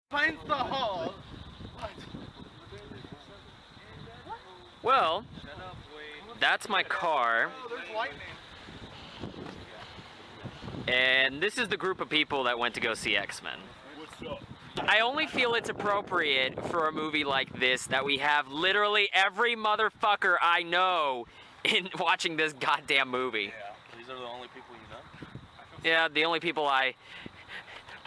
Finds the hall. Well, that's my car. Oh, there's lightning. And this is the group of people that went to go see X-Men. What's up? I only feel it's appropriate for a movie like this that we have literally every motherfucker I know in watching this goddamn movie. Yeah, these are the only people you know. Yeah, the only people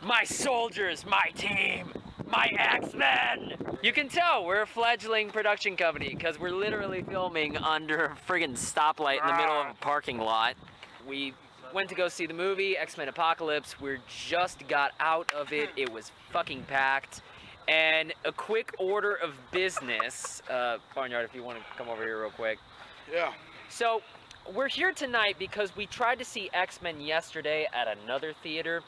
my soldiers, my team, my X-Men! You can tell we're a fledgling production company because we're literally filming under a friggin' stoplight in the middle of a parking lot. We went to go see the movie, X-Men Apocalypse. We just got out of it. It was fucking packed. And a quick order of business, Barnyard, if you want to come over here real quick. Yeah. So, we're here tonight because we tried to see X-Men yesterday at another theater,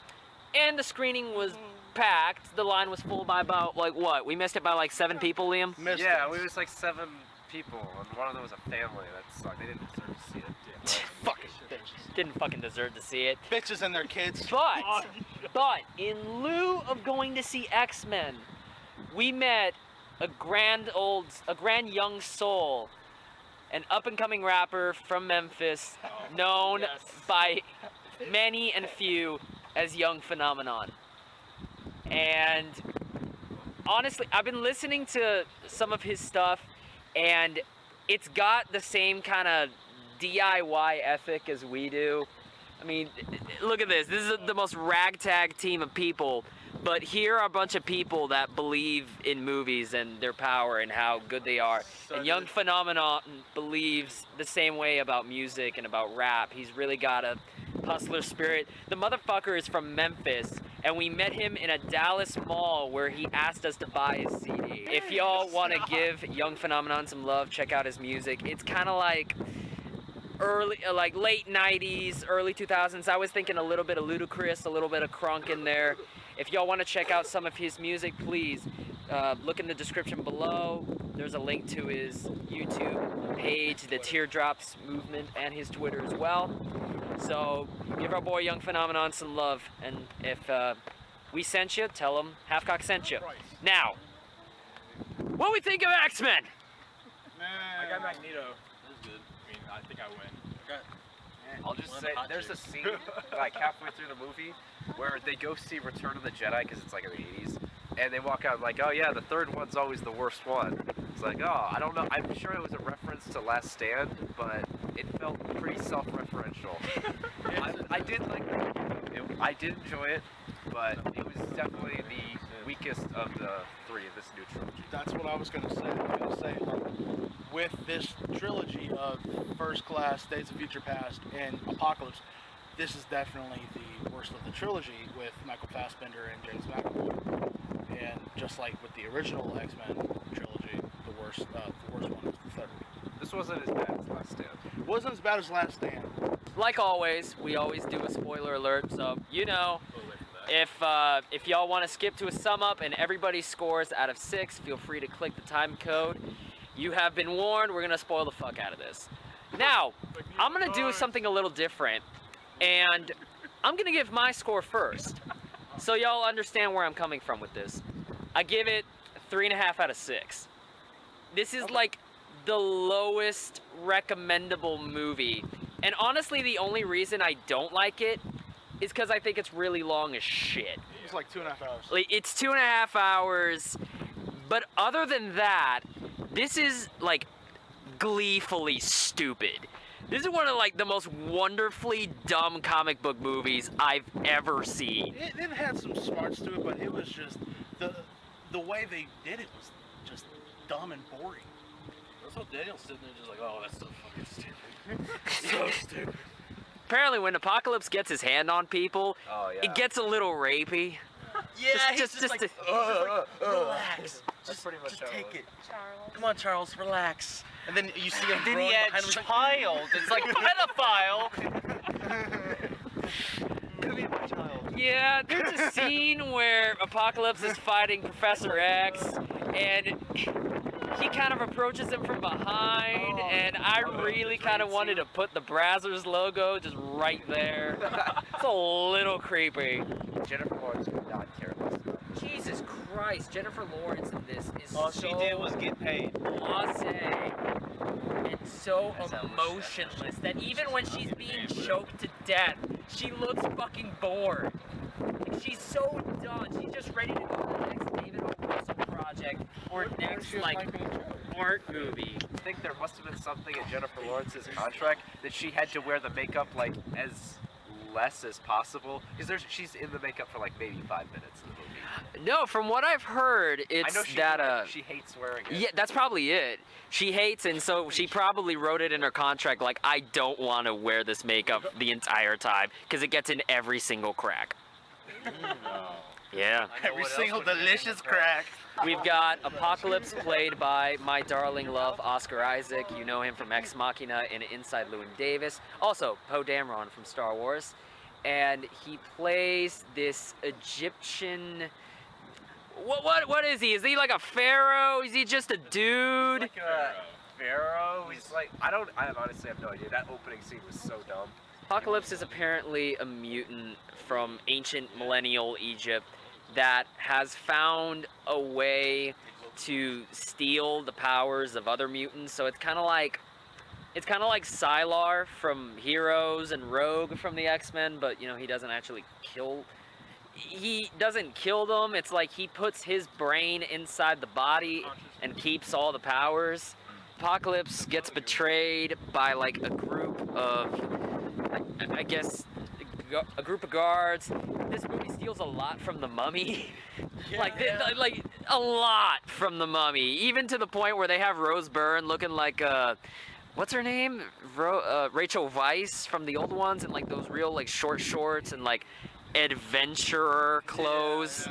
and the screening was packed. The line was full by about, like, what? We missed it by, like, 7 people, Liam? Yeah, we was like 7 people, and one of them was a family. That sucked. They didn't deserve to see it. Fucking bitches. Didn't fucking deserve to see it. Bitches and their kids. But, in lieu of going to see X-Men, we met a grand young soul, an up-and-coming rapper from Memphis, known by many and few as Young Phenomenon. And honestly, I've been listening to some of his stuff, and it's got the same kind of DIY ethic as we do. I mean, look at this. This is the most ragtag team of people, but here are a bunch of people that believe in movies and their power and how good they are. And Young Phenomenon believes the same way about music and about rap. He's really got a hustler spirit. The motherfucker is from Memphis, and we met him in a Dallas mall where he asked us to buy his CD. If y'all want to give Young Phenomenon some love, check out his music. It's kind of like late 90s, early 2000s. I was thinking a little bit of Ludacris, a little bit of Crunk in there. If y'all want to check out some of his music, please look in the description below. There's a link to his YouTube page, the Teardrops Movement, and his Twitter as well. So give our boy Young Phenomenon some love, and if we sent you, tell him HalfKocked sent you. Now, what we think of X-Men? I got Magneto. This is good. I mean, I think I win. I'll just say, there's a scene, like halfway through the movie, where they go see Return of the Jedi, because it's like in the 80s, and they walk out like, oh yeah, the third one's always the worst one. It's like, oh, I don't know, I'm sure it was a reference to Last Stand, but it felt pretty self-referential. I did like it, I did enjoy it, but it was definitely the weakest of the 3 of this new trilogy. That's what I was going to say. I was going to say, with this trilogy of First Class, Days of Future Past, and Apocalypse, this is definitely the worst of the trilogy with Michael Fassbender and James McAvoy. And just like with the original X-Men trilogy, the worst one was the third. This wasn't as bad as Last Stand. It wasn't as bad as Last Stand. Like always, we always do a spoiler alert, so you know, if y'all want to skip to a sum up and everybody scores out of 6, feel free to click the time code. You have been warned, we're gonna spoil the fuck out of this. Now, I'm gonna do something a little different, and I'm gonna give my score first, so y'all understand where I'm coming from with this. I give it 3.5 out of 6. This is like the lowest recommendable movie, and honestly, the only reason I don't like it is because I think it's really long as shit. It's like 2.5 hours. Like, it's 2.5 hours, but other than that, this is like gleefully stupid. This is one of like the most wonderfully dumb comic book movies I've ever seen. It had some smarts to it, but it was just the way they did it was just dumb and boring. So Daniel's sitting there just like, oh, that's so fucking stupid. So stupid. Apparently when Apocalypse gets his hand on people, it gets a little rapey. Yeah, just like, relax. That's pretty much just how it take was. it. Come on, Charles, relax. And then you see him Then growing he had behind him. child. It's like pedophile. Yeah, there's a scene where Apocalypse is fighting Professor X, and he kind of approaches him from behind, and I really kind of wanted to put the Brazzers logo just right there. It's a little creepy. Jennifer Lawrence could not care less about this. Jesus Christ, Jennifer Lawrence in this is All so she did was get paid. blasé and so emotionless that even when she's being choked to death, she looks fucking bored. Like, she's so done. She's just ready to go to the next David O. Russell project or next like art movie. I think there must have been something in Jennifer Lawrence's contract that she had to wear the makeup like as less as possible because she's in the makeup for like maybe 5 minutes in the movie. No, from what I've heard, it's I know she that she hates wearing it. yeah, that's probably it. She hates, and so she probably wrote it in her contract like, I don't want to wear this makeup the entire time because it gets in every single crack. Yeah. Every single delicious crack. We've got Apocalypse, played by my darling love, Oscar Isaac. You know him from Ex Machina and Inside Llewyn Davis. Also, Poe Dameron from Star Wars. And he plays this Egyptian... What is he? Is he like a pharaoh? Is he just a dude? He's like a pharaoh. He's like, I honestly have no idea. That opening scene was so dumb. Apocalypse is apparently a mutant from ancient millennial Egypt that has found a way to steal the powers of other mutants. So it's kind of like Sylar from Heroes and Rogue from the X-Men, but you know, he doesn't actually kill. He doesn't kill them. It's like he puts his brain inside the body and keeps all the powers. Apocalypse gets betrayed by like a group of, I guess, a group of guards. This movie steals a lot from The Mummy. like a lot from The Mummy, even to the point where they have Rose Byrne looking like what's her name? Rachel Weisz from the old ones, and like those real like short shorts and like adventurer clothes.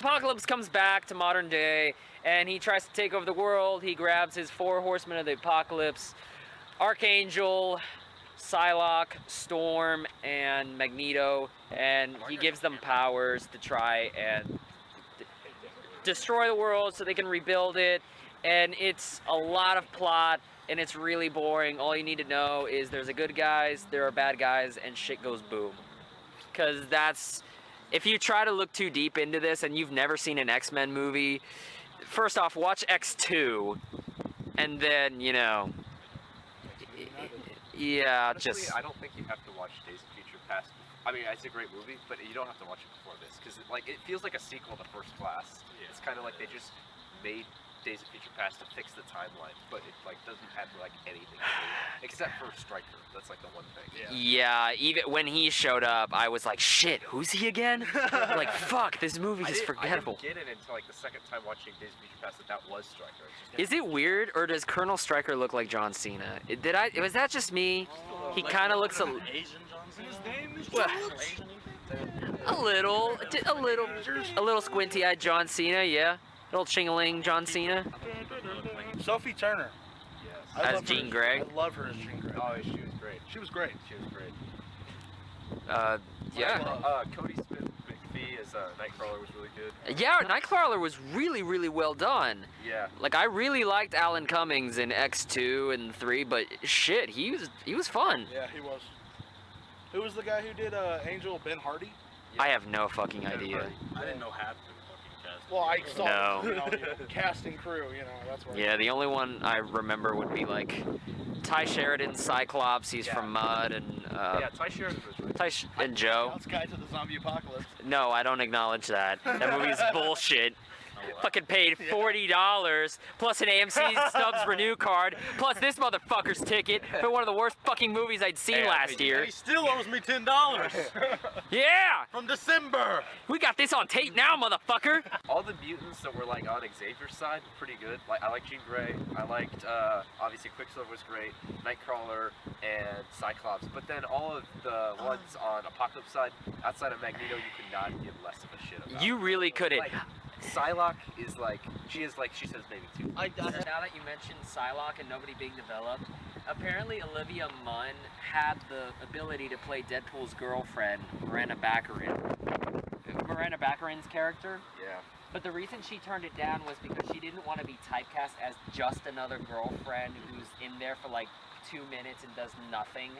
Apocalypse comes back to modern day and he tries to take over the world. He grabs his 4 horsemen of the apocalypse, Archangel, Psylocke, Storm, and Magneto, and he gives them powers to try and destroy the world so they can rebuild it. And it's a lot of plot and it's really boring. All you need to know is there's a good guys, there are bad guys, and shit goes boom. Because that's, if you try to look too deep into this and you've never seen an X-Men movie, first off, watch X2, and then, you know, yeah, Honestly, just... I don't think you have to watch Days of Future Past. I mean, it's a great movie, but you don't have to watch it before this, because like, it feels like a sequel to First Class. It's kind of like they just made Days of Future Past to fix the timeline, but it like doesn't have like anything to do, except for Stryker. That's like the one thing. Yeah, even when he showed up, I was like, shit, who's he again? Like, fuck, this movie is forgettable. I didn't get it until like the second time watching Days of Future Past that was Stryker. Is it weird, or does Colonel Stryker look like John Cena? Was that just me? He kind of looks Asian John Cena. His name is Well, a little squinty-eyed John Cena, yeah. Little ching-a-ling John Cena. Sophie Turner. Yes. I As love her Jean Grey? I love her as Jean Grey. Oh, she was great. She was great. She was great. Yeah. Cody Smith McPhee as Nightcrawler was really good. Yeah, Nightcrawler was really, really well done. Yeah. Like, I really liked Alan Cummings in X2 and 3, but shit, he was fun. Yeah, he was. Who was the guy who did Angel? Ben Hardy? I have no fucking idea. I didn't know half the fucking cast. Well, I saw No. you know, cast and crew. You know, that's what. Yeah, the only one I remember would be like Ty Sheridan, Cyclops. He's Yeah. from Mud, and Yeah, Ty Sheridan was really and Joe. That's Guide to the Zombie Apocalypse. No, I don't acknowledge that. That movie's bullshit. Fucking paid $40 plus an AMC Stubbs Renew card plus this motherfucker's ticket for one of the worst fucking movies I'd seen last year. He still owes me $10 Yeah, from December. we got this on tape now, motherfucker. All the mutants that were like on Xavier's side were pretty good. Like I like Jean Grey. I liked obviously Quicksilver was great, Nightcrawler and Cyclops. But then all of the ones on Apocalypse side, outside of Magneto, you could not give less of a shit about. You really couldn't. Like, Psylocke is like she says maybe 2. Now that you mentioned Psylocke and nobody being developed, apparently Olivia Munn had the ability to play Deadpool's girlfriend, Miranda Baccarin's character. Yeah. But the reason she turned it down was because she didn't want to be typecast as just another girlfriend who's in there for like 2 minutes and does nothing.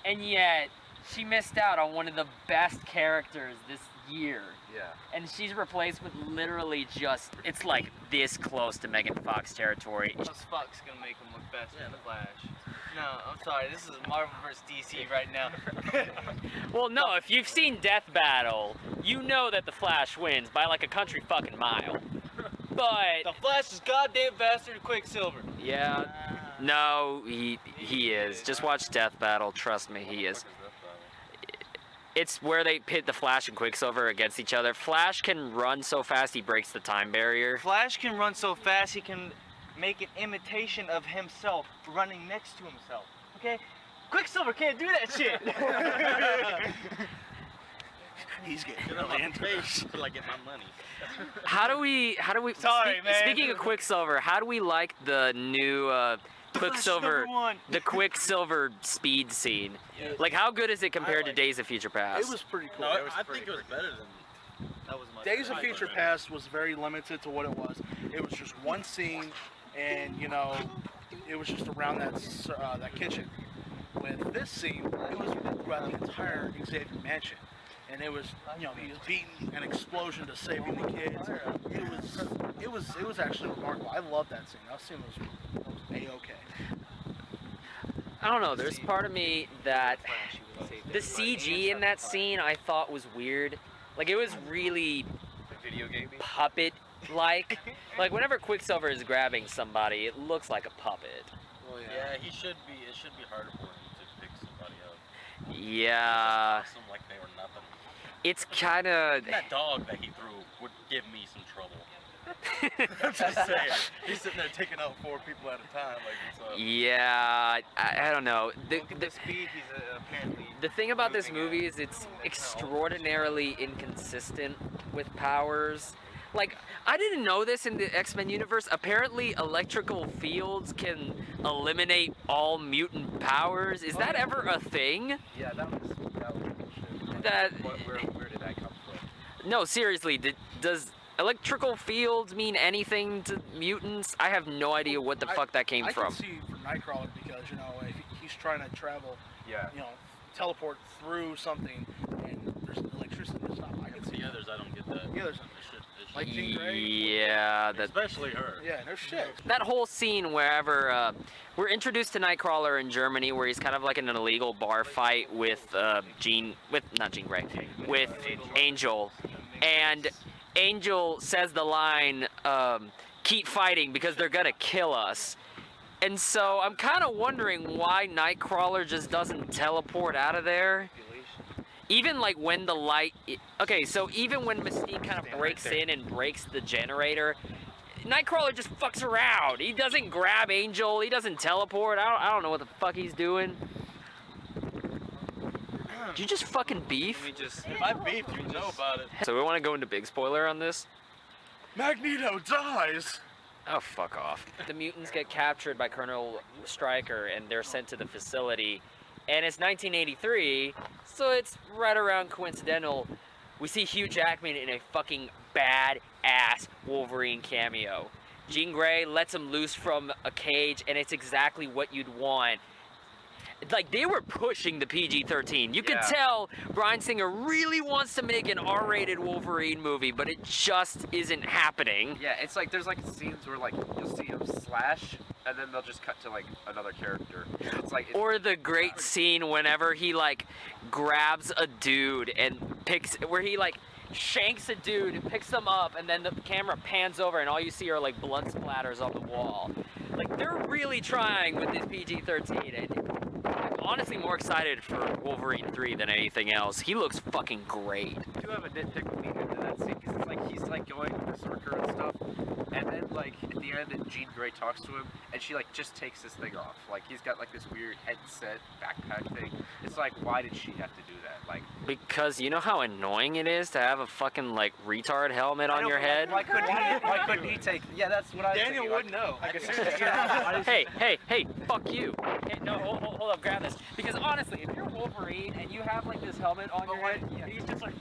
And yet, she missed out on one of the best characters this year. Yeah. And she's replaced with literally just, it's like this close to Megan Fox territory. As fuck's gonna make him look better than the Flash. No, I'm sorry, this is Marvel vs. DC right now. Well, no, if you've seen Death Battle, you know that the Flash wins by like a country fucking mile. But The Flash is goddamn faster than Quicksilver. yeah, no, he is. Just watch Death Battle. Trust me, he is. It's where they pit the Flash and Quicksilver against each other. Flash can run so fast he breaks the time barrier. Flash can run so fast he can make an imitation of himself running next to himself. Okay? Quicksilver can't do that shit. He's getting Get out of my face till I get my money. How do we? Sorry, man. Speaking of Quicksilver, how do we like the new Quicksilver, #1. the Quicksilver speed scene? Yeah. Like, how good is it compared to like Days of Future Past? It was pretty cool. No, it was I pretty think it was better than. That was my Days of favorite. Future Past was very limited to what it was. It was just one scene, and you know, it was just around that kitchen. With this scene, it was throughout the entire Xavier mansion, and it was, you know, he was beating an explosion to saving the kids. It was actually remarkable. I love that scene. That scene was a-okay. I don't know. There's part of me that the CG in that scene I thought was weird. Like, it was really Video gaming. puppet-like. Like, whenever Quicksilver is grabbing somebody, it looks like a puppet. Well, Yeah, he should be. It should be harder for him to pick somebody up. Yeah, Some like they were nothing. it's kind of. That dog that he threw would give me some trouble. I'm just saying. He's sitting there taking out 4 people at a time. Like it's Yeah, I don't know. Look at the speed he's apparently. The thing about this moving at. movie is it's extraordinarily inconsistent with powers. Like, I didn't know this in the X-Men universe. Apparently, electrical fields can eliminate all mutant powers. Is that ever a thing? Yeah, that was bullshit. That- Where did that come from? No, seriously, does electrical fields mean anything to mutants? I have no idea what the fuck that came I from. can see for Nightcrawler because, you know, if he's trying to travel, Yeah. you know, teleport through something, and there's electricity to stop. I can see the others, I don't get that. The others, It like should, Jean Grey. Yeah, that especially her. Yeah, no shit. that whole scene wherever we're introduced to Nightcrawler in Germany, where he's kind of like in an illegal bar fight with not Jean Grey, with Angel, and Angel says the line, "Keep fighting because they're gonna kill us." And so I'm kind of wondering why Nightcrawler just doesn't teleport out of there. Even like when the light, okay, so even when Mystique kind of breaks in and breaks the generator, Nightcrawler just fucks around. He doesn't grab Angel. He doesn't teleport. I don't know what the fuck he's doing. Did you just fucking beef? If I beef, you know about it. So we want to go into big spoiler on this? Magneto dies. Oh, fuck off. The mutants get captured by Colonel Stryker and they're sent to the facility. And it's 1983, so it's right around coincidental. We see Hugh Jackman in a fucking bad-ass Wolverine cameo. Jean Grey lets him loose from a cage, and it's exactly what you'd want. Like, they were pushing the PG-13. You could Yeah. tell Bryan Singer really wants to make an R-rated Wolverine movie, but it just isn't happening. Yeah, it's like there's like scenes where like you'll see him slash, and then they'll just cut to like another character. It's like Or the great scene whenever he like grabs a dude and where he like shanks a dude and picks them up, and then the camera pans over and all you see are like blood splatters on the wall. Like, they're really trying with this PG-13, and I'm honestly more excited for Wolverine 3 than anything else. He looks fucking great. I do have a nitpick with me into that scene because it's like he's like going to Berserker and stuff, and then like at the end, Jean Grey talks to him, and she like just takes this thing off. Like he's got like this weird headset backpack thing. It's like, why did she have to do that? Like, Because you know how annoying it is to have a fucking like retard helmet on your head? Why couldn't he take? Yeah, that's what I. Daniel thinking, would know. Like, Hey, fuck you. Hey, no, hold up, grab this. Because honestly, if you're Wolverine and you have like this helmet on your head, and he's just like,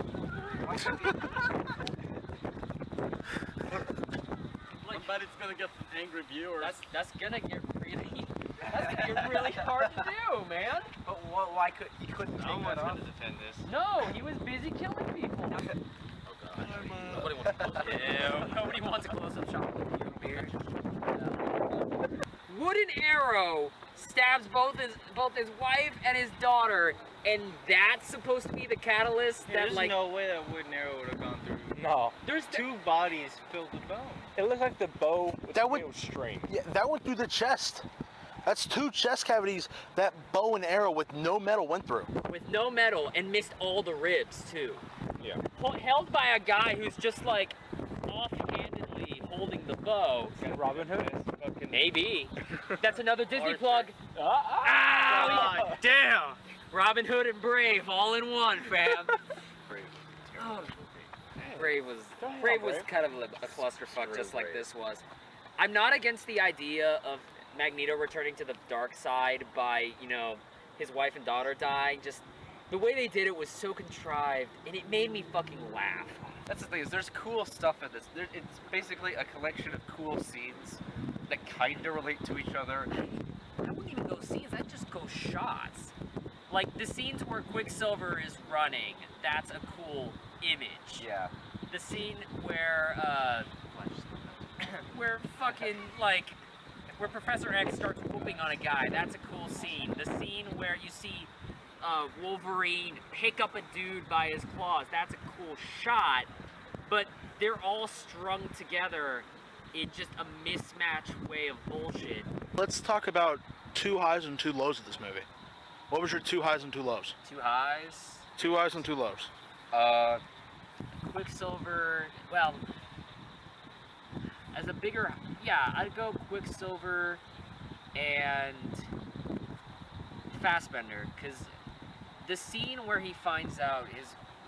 Somebody's gonna get an angry viewer. that's gonna get really That's gonna be really hard to do, man. But why couldn't take Someone's that off? gonna defend this. No, he was busy killing people. Oh god. Nobody wants to close it. Yeah, nobody wants a close-up shot with you, beard. Wooden arrow stabs both his wife and his daughter, and that's supposed to be the catalyst that There's like. no way that wooden arrow would have gone through. No. There's Two bodies filled with bone. It looked like the bow was That would- straight. Yeah, that went through the chest. That's 2 chest cavities that bow and arrow with no metal went through. with no metal and missed all the ribs too. Yeah. Held by a guy who's just like offhandedly holding the bow. Robin Hood. Maybe. That's another Disney plug. God damn! Robin Hood and Brave all in one, fam. Brave. Oh, Brave was kind of a clusterfuck, just like this was. I'm not against the idea of Magneto returning to the dark side by, his wife and daughter dying. Just the way they did it was so contrived, and it made me fucking laugh. That's the thing, is there's cool stuff in this. It's basically a collection of cool scenes that kind of relate to each other. I wouldn't even go scenes, I'd just go shots. Like the scenes where Quicksilver is running, that's a cool image. Yeah. The scene where, where Professor X starts whooping on a guy, that's a cool scene. The scene where you see Wolverine pick up a dude by his claws, that's a cool shot, but they're all strung together in just a mismatched way of bullshit. Let's talk about 2 highs and 2 lows of this movie. What was your 2 highs and 2 lows? 2 highs. 2 highs and 2 lows. Quicksilver, well, as a bigger, I'd go Quicksilver and Fassbender, because the scene where he finds out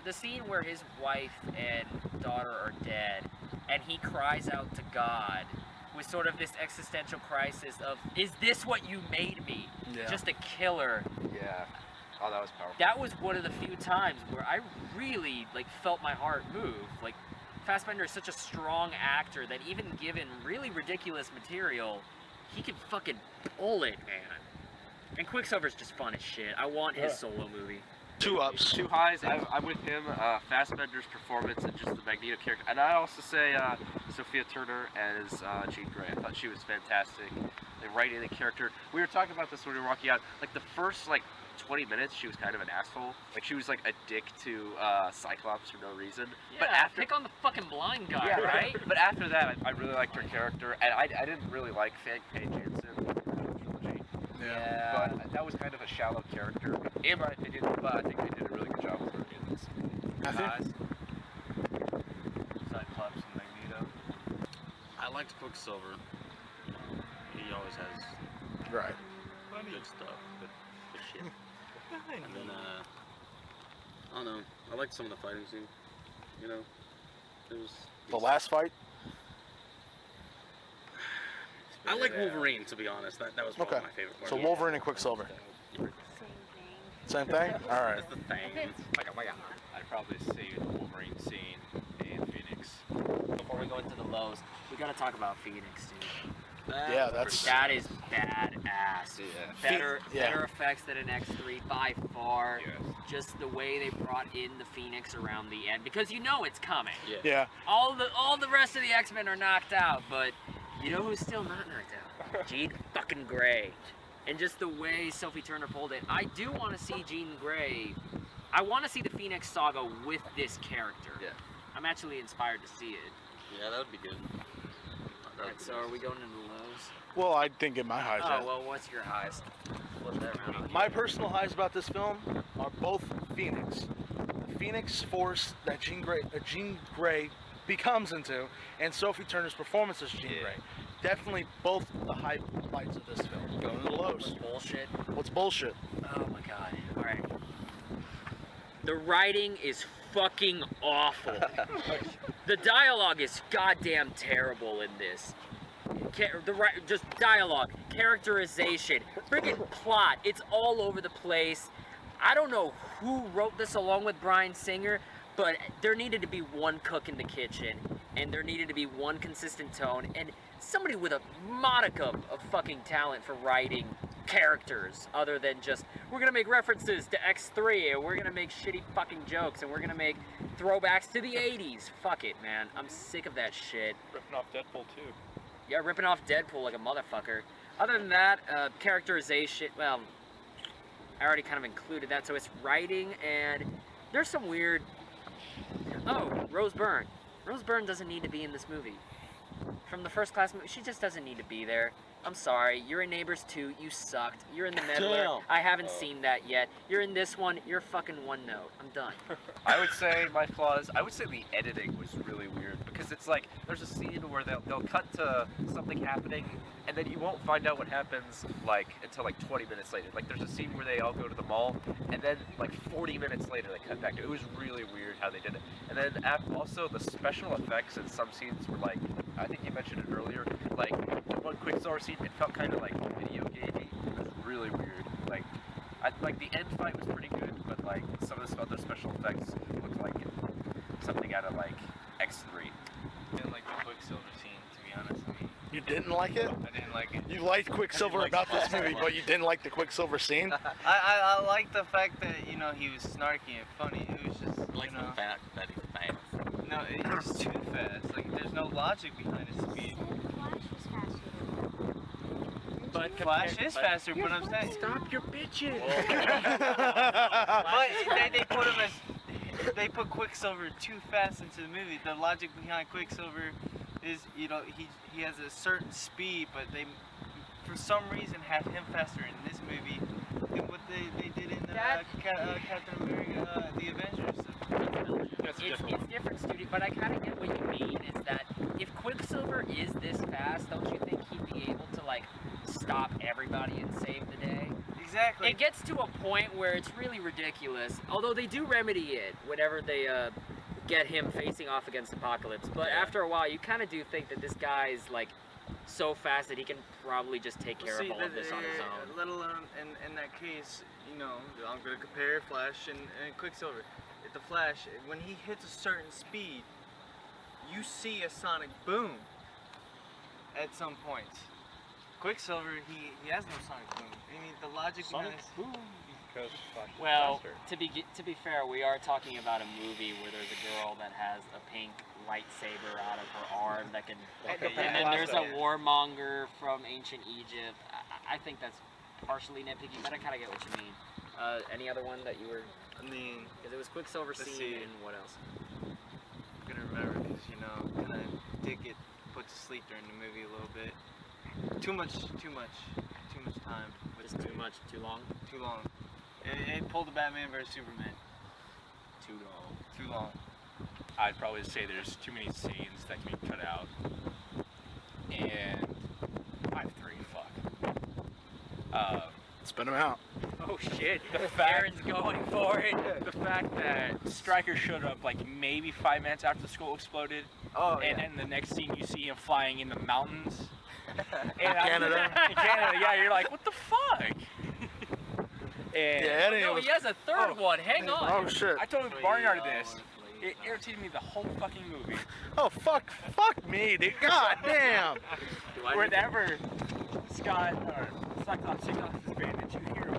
the scene where his wife and daughter are dead, and he cries out to God with sort of this existential crisis of, is this what you made me? Yeah. Just a killer. Yeah. Oh, that was powerful. That was one of the few times where I really felt my heart move. Like, Fassbender is such a strong actor that even given really ridiculous material, he can fucking pull it, man. And Quicksilver's just fun as shit. I want his solo movie. 2 ups. 2 highs. I'm with him. Fassbender's performance and just the Magneto character, and I also say Sophia Turner as Jean Grey. I thought she was fantastic. The writing the character. We were talking about this when we were walking out. Like the first 20 minutes, she was kind of an asshole. Like she was like a dick to Cyclops for no reason. Yeah, but after pick on the fucking blind guy, yeah, right? But after that, I really liked her character, and I didn't really like Faye Jansen. Yeah. But that was kind of a shallow character, in my opinion. But I think they did a really good job with her in this. Cyclops and Magneto. I liked Quicksilver. He always has Right. good stuff, good shit. And then, I don't know. I liked some of the fighting scene. It was. The last fight? I like Wolverine, to be honest. That was probably Okay. my favorite part. So Wolverine and Quicksilver. Same thing? Alright. That's the thing. Like, oh my god. I'd probably say the Wolverine scene in Phoenix. Before we go into the lows, we gotta talk about Phoenix, dude. Yeah, that's... That is badass. Yeah. Better Yeah. effects than an X3 by far. Yes. Just the way they brought in the Phoenix around the end, because you know it's coming. Yeah. All the rest of the X-Men are knocked out, but you know who's still not knocked out? Jean fucking Grey. And just the way Sophie Turner pulled it, I do want to see Jean Grey. I want to see the Phoenix Saga with this character. Yeah. I'm actually inspired to see it. Yeah, that would be good. Alright, so are we going into the lows? Well, I didn't get my highs Oh, yet. well, what's your highs? Flip that around on you. My personal highs about this film are both Phoenix. The Phoenix Force that Jean Grey becomes into, and Sophie Turner's performance as Jean Grey. Definitely both the highlights of this film. Going to the lows. Bullshit. What's bullshit? Oh my god. Alright. The writing is fucking awful. The dialogue is goddamn terrible in this. Just dialogue, characterization, freaking plot. It's all over the place. I don't know who wrote this along with Bryan Singer, but there needed to be one cook in the kitchen, and there needed to be one consistent tone, and somebody with a modicum of fucking talent for writing characters other than just we're gonna make references to X3 and we're gonna make shitty fucking jokes and we're gonna make throwbacks to the 80s. Fuck it, man. I'm sick of that shit. Ripping off Deadpool too. Yeah, ripping off Deadpool like a motherfucker. Other than that, characterization, well, I already kind of included that, so it's writing and there's some weird... Oh, Rose Byrne. Rose Byrne doesn't need to be in this movie. From the First Class movie, she just doesn't need to be there. I'm sorry, you're in Neighbors 2, you sucked. You're in The Meddler, Damn. I haven't seen that yet. You're in this one, you're fucking one note. I'm done. I would say my flaws. I would say the editing was really weird because it's like there's a scene where they'll cut to something happening, and then you won't find out what happens like until like 20 minutes later. Like there's a scene where they all go to the mall, and then like 40 minutes later they cut back to it. It was really weird how they did it. And then also the special effects in some scenes were like, I think you mentioned it earlier, like the one Quicksilver scene, it felt kind of like video gamey. It was really weird. Like the end fight was pretty good, but like some of the other special effects looked like something out of like X3. I didn't like the Quicksilver scene, to be honest. I mean, You didn't like it? I didn't like it. You liked Quicksilver about this movie, but you didn't like the Quicksilver scene? I like the fact that, you know, he was snarky and funny. It was just, I like you the know, fact that he's fast. no, it's too fast. Like, there's no logic behind his speed. But Flash is faster, but I'm saying. Stop your bitches! But they put Quicksilver too fast into the movie. The logic behind Quicksilver is, you know, he has a certain speed, but they, for some reason, have him faster in this movie than what they did in Captain America, the Avengers. It's different, Studi, but I kind of get what you mean, is that if Quicksilver is this fast, don't you think he'd be able to, like, stop everybody and save the day? Exactly. It gets to a point where it's really ridiculous, although they do remedy it whenever they get him facing off against Apocalypse, but after a while you kind of do think that this guy is like so fast that he can probably just take care of all of this on his own. Let alone in that case, you know, I'm going to compare Flash and Quicksilver. The Flash, when he hits a certain speed, you see a sonic boom at some points. Quicksilver, he has no sonic boom. I mean, the logic behind this. Because Flash is Well, faster. to be fair, we are talking about a movie where there's a girl that has a pink lightsaber out of her arm that can, Okay, and then yeah. there's a warmonger from ancient Egypt. I think that's partially nitpicky, but I kind of get what you mean. Any other one that you were? I mean, Because it was Quicksilver Let's scene see. and what else? I'm gonna remember because, you know, kind of did get put to sleep during the movie a little bit. Too much time. With Just the too movie. much, too long, Too long. It pulled the Batman vs Superman. too long. Too long. I'd probably say there's too many scenes that can be cut out. And 5-3, fuck. Spin them out. Oh shit! The fact- Aaron's going for it. The fact that Stryker showed up like maybe 5 minutes after the school exploded, Oh, and then the next scene you see him flying in the mountains. In Canada? In Canada, yeah, you're like, what the fuck? And Yeah, it No, ain't. he has a third one. Hang on. Oh shit. I told him Barnyard this. It irritated me the whole fucking movie. Oh fuck me, dude. God damn. Do I need to- Whenever Scott or Cyclops takes off his bandage, you hear him.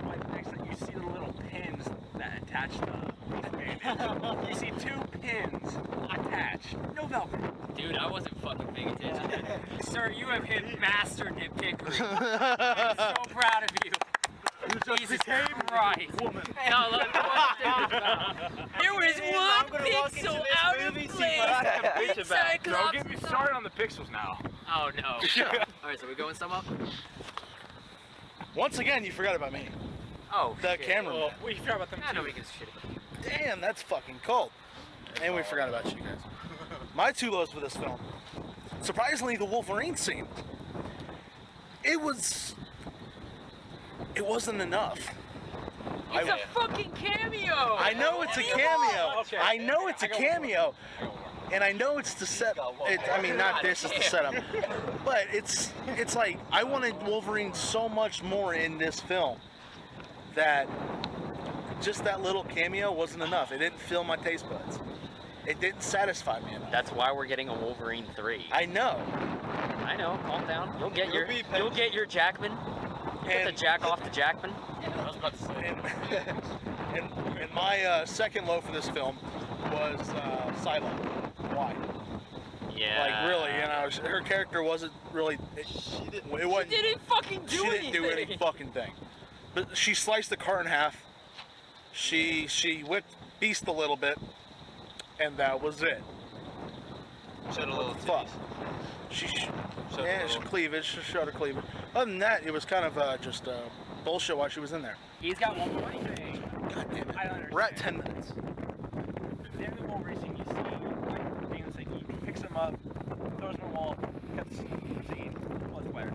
But next time you see the little pins that attach the bandage. You see 2 pins attached. No Velcro. Dude, I wasn't fucking paying attention. Sir, you have hit master nitpickery. I'm so proud of you. Jesus Christ. No, look, there was I'm one gonna walk into pixel this out of movie, see place. what I have to bitch in about. Cyclops' Don't get me started on the pixels now. Oh no. Alright, so we going some up? Once again, you forgot about me. Oh, The shit. cameraman. Well, we forgot about them I too. know we can shit about you. Damn, that's fucking cold. And we forgot about you guys. My 2 lows for this film. Surprisingly, the Wolverine scene. It wasn't enough. It's a fucking cameo! I know it's a What do you cameo. want? Okay. I know it's a I got one more. cameo. And I know it's to set. I mean, not this is the setup, but it's like I wanted Wolverine so much more in this film that just that little cameo wasn't enough. It didn't fill my taste buds. It didn't satisfy me enough. That's why we're getting a Wolverine 3. I know. I know. Calm down. You'll get You'll be you'll get your Jackman. Get the Jack off the Jackman. I was about to say. And my second low for this film was Silo. Why? Yeah. Like really, you know, her character wasn't really. It wasn't. She didn't fucking do She anything. didn't do any fucking thing. But she sliced the car in half. She whipped Beast a little bit, and that was it. Showed a little Fuck. She cleavage. She showed her cleavage. Other than that, it was kind of just bullshit while she was in there. He's got one more thing. God damn it. I understand. We're at 10 minutes. The end of the wall racing, you see, like, things like he picks him up, throws him in the wall, cuts the scene, multiplayer.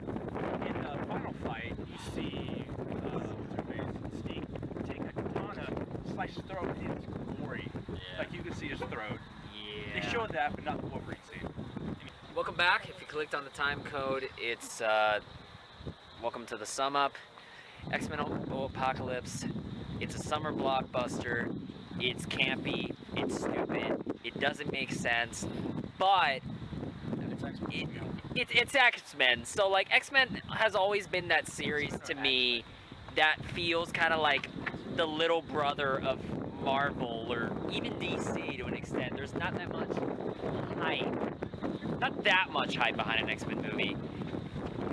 In the final fight, you see, what's her face, Steve, take a katana, slice his throat, and it's gory. Yeah. Like, you can see his throat. Yeah. They showed that, but not the Wolverine scene. Welcome back. If you clicked on the time code, it's welcome to the sum up. X-Men Apocalypse. It's a summer blockbuster. It's campy. It's stupid. It doesn't make sense. But it's X-Men. So like X-Men has always been that series to me that feels kind of like the little brother of Marvel or even DC to an extent. There's not that much hype. Not that much hype behind an X-Men movie.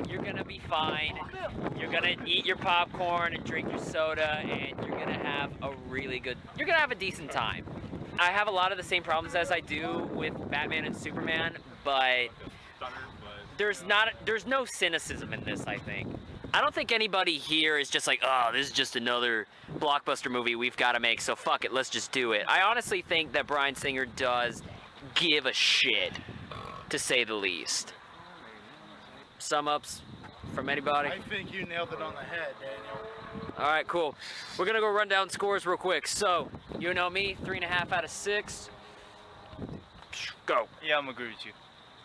You're gonna be fine. You're gonna eat your popcorn and drink your soda, and you're gonna have a decent time. I have a lot of the same problems as I do with Batman and Superman, but there's no cynicism in this, I think. I don't think anybody here is just like, oh, this is just another blockbuster movie we've got to make, so fuck it, let's just do it. I honestly think that Bryan Singer does give a shit, to say the least. Sum ups from anybody? I think you nailed it on the head, Daniel. All right, cool. We're gonna go run down scores real quick. So, you know me, 3.5 out of 6. Go. Yeah, I'm agree with you.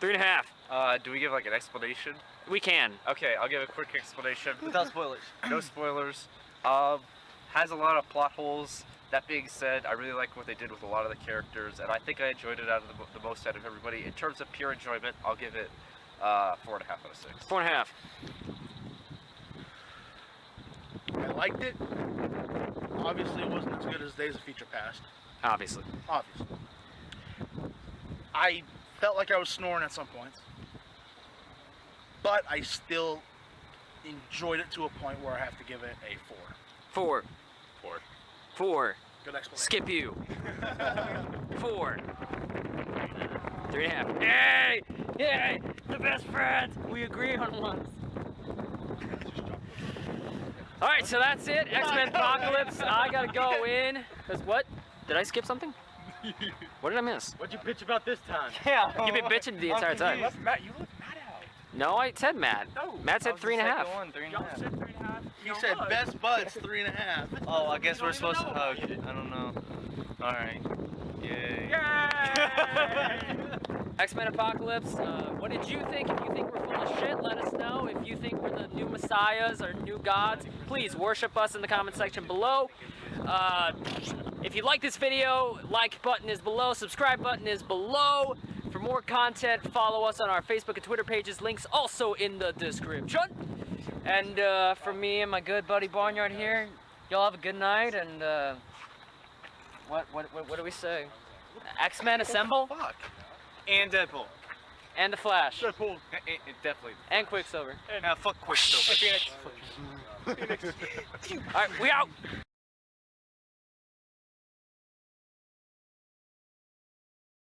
3.5. Do we give like an explanation? We can. Okay, I'll give a quick explanation. Without spoilers. No spoilers. Has a lot of plot holes. That being said, I really like what they did with a lot of the characters, and I think I enjoyed it out of the most out of everybody. In terms of pure enjoyment, I'll give it 4.5 out of 6. 4.5. I liked it. Obviously, it wasn't as good as Days of Future Past. Obviously. I felt like I was snoring at some points, but I still enjoyed it to a point where I have to give it a 4. 4. Good explanation. Skip you. 4. 3.5. Yay! Yay! The best friends! We agree on one. Alright, so that's it. X-Men Apocalypse. I gotta go in. Cause what? Did I skip something? What did I miss? What'd you bitch about this time? Yeah. You've been bitching the entire time. Matt, you look mad out. No, I said Matt. No. Matt said 3.5. Y'all said 3.5. He said best buds 3.5. Oh, I guess we're supposed to hug. I don't know. Alright. Yay. X-Men Apocalypse, what did you think? If you think we're full of shit, let us know. If you think we're the new messiahs or new gods, please worship us in the comment section below. If you like this video, like button is below, subscribe button is below. For more content, follow us on our Facebook and Twitter pages. Links also in the description. And for me and my good buddy Barnyard here, y'all have a good night. And what do we say? X-Men Assemble. Fuck. And Deadpool. And the Flash. Deadpool. Definitely. And Quicksilver. Fuck Quicksilver. Alright, we out!